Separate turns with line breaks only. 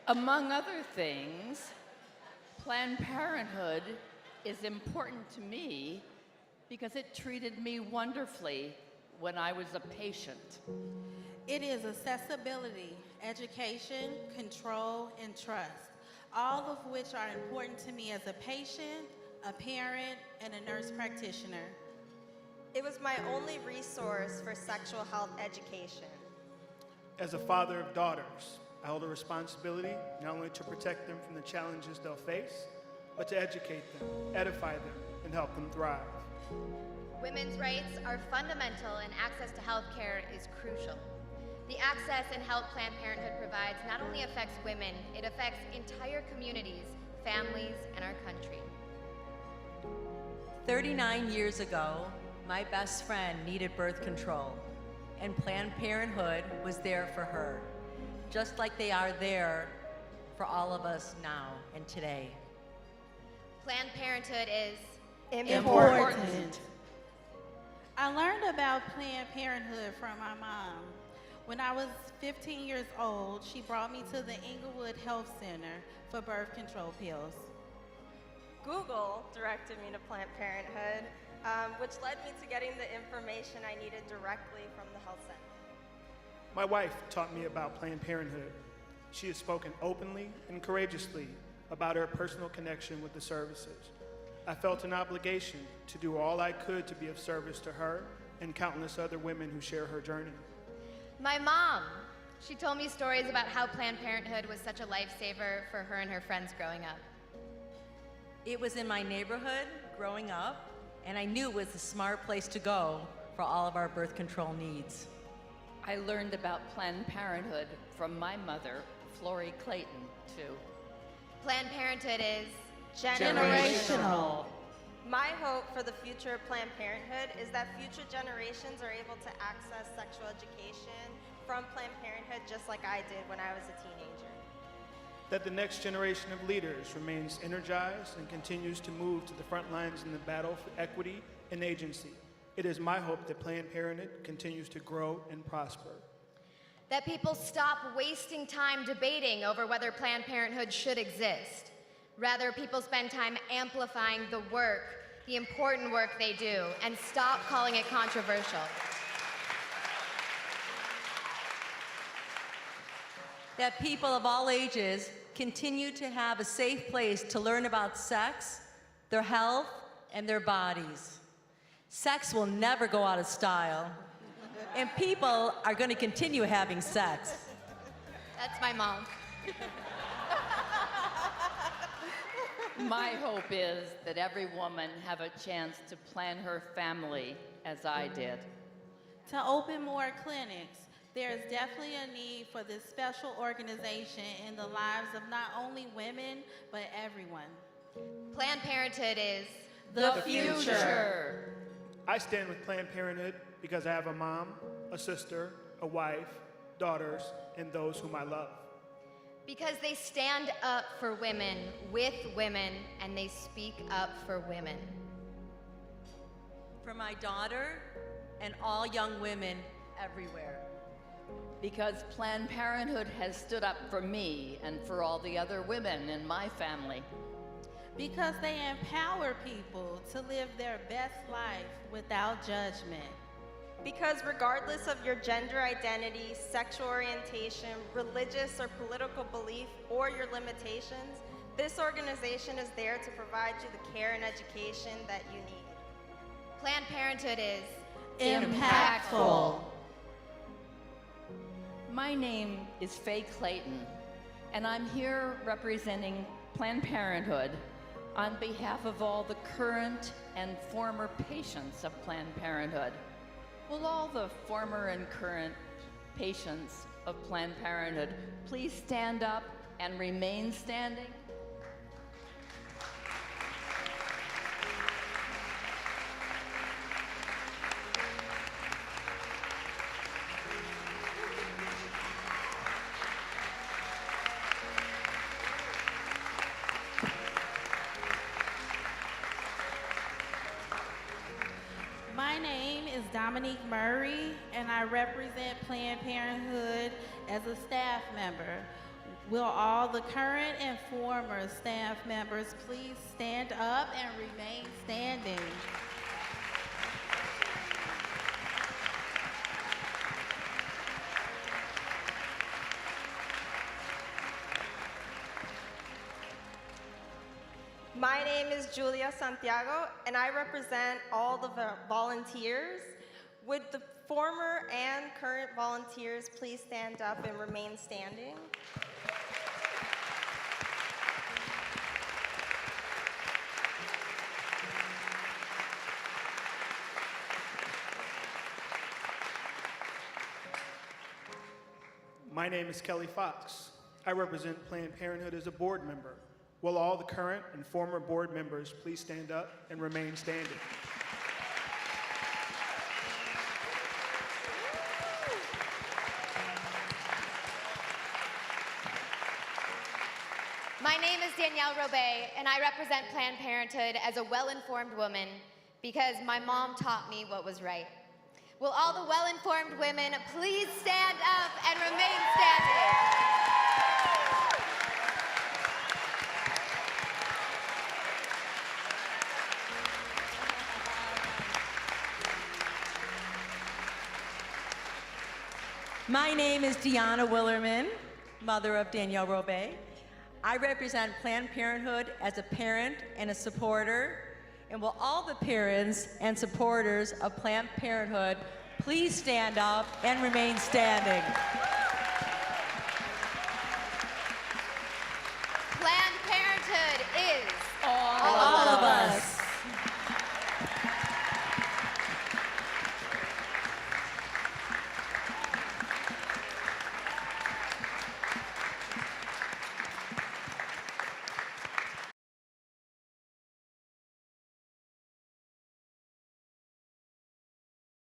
Among other things, Planned Parenthood is important to me because it treated me wonderfully when I was a patient.
It is accessibility, education, control, and trust, all of which are important to me as a patient, a parent, and a nurse practitioner.
It was my only resource for sexual health education.
As a father of daughters, I hold a responsibility not only to protect them from the challenges they'll face, but to educate them, edify them, and help them thrive.
Women's rights are fundamental and access to health care is crucial. The access and help Planned Parenthood provides not only affects women, it affects entire communities, families, and our country.
39 years ago, my best friend needed birth control, and Planned Parenthood was there for her, just like they are there for all of us now and today.
Planned Parenthood is
Important. I learned about Planned Parenthood from my mom. When I was 15 years old, she brought me to the Inglewood Health Center for birth control pills.
Google directed me to Planned Parenthood, which led me to getting the information I needed directly from the health center.
My wife taught me about Planned Parenthood. She has spoken openly and courageously about her personal connection with the services. I felt an obligation to do all I could to be of service to her and countless other women who share her journey.
my mom. She told me stories about how Planned Parenthood was such a lifesaver for her and her friends growing up.
It was in my neighborhood growing up, and I knew it was a smart place to go for all of our birth control needs.
I learned about Planned Parenthood from my mother, Flory Clayton, too.
Planned Parenthood is
Generational.
My hope for the future of Planned Parenthood is that future generations are able to access sexual education from Planned Parenthood just like I did when I was a teenager.
That the next generation of leaders remains energized and continues to move to the front lines in the battle for equity and agency. It is my hope that Planned Parenthood continues to grow and prosper.
that people stop wasting time debating over whether Planned Parenthood should exist. Rather, people spend time amplifying the work, the important work they do, and stop calling it controversial.
That people of all ages continue to have a safe place to learn about sex, their health, and their bodies. Sex will never go out of style, and people are going to continue having sex.
That's my mom.
My hope is that every woman have a chance to plan her family as I did.
To open more clinics, there is definitely a need for this special organization in the lives of not only women, but everyone.
Planned Parenthood is
The future.
I stand with Planned Parenthood because I have a mom, a sister, a wife, daughters, and those whom I love.
because they stand up for women, with women, and they speak up for women.
For my daughter and all young women everywhere.
Because Planned Parenthood has stood up for me and for all the other women in my family.
Because they empower people to live their best life without judgment.
Because regardless of your gender identity, sexual orientation, religious or political belief, or your limitations, this organization is there to provide you the care and education that you need.
Planned Parenthood is
Impactful.
My name is Faye Clayton, and I'm here representing Planned Parenthood on behalf of all the current and former patients of Planned Parenthood. Will all the former and current patients of Planned Parenthood please stand up and remain standing?
My name is Dominique Murray, and I represent Planned Parenthood as a staff member. Will all the current and former staff members please stand up and remain standing?
My name is Julia Santiago, and I represent all the volunteers. Would the former and current volunteers please stand up and remain standing?
My name is Kelly Fox. I represent Planned Parenthood as a board member. Will all the current and former board members please stand up and remain standing?
My name is Danielle Robay, and I represent Planned Parenthood as a well-informed woman because my mom taught me what was right. Will all the well-informed women please stand up and remain standing?
My name is Deanna Willerman, mother of Danielle Robay. I represent Planned Parenthood as a parent and a supporter. And will all the parents and supporters of Planned Parenthood please stand up and remain standing?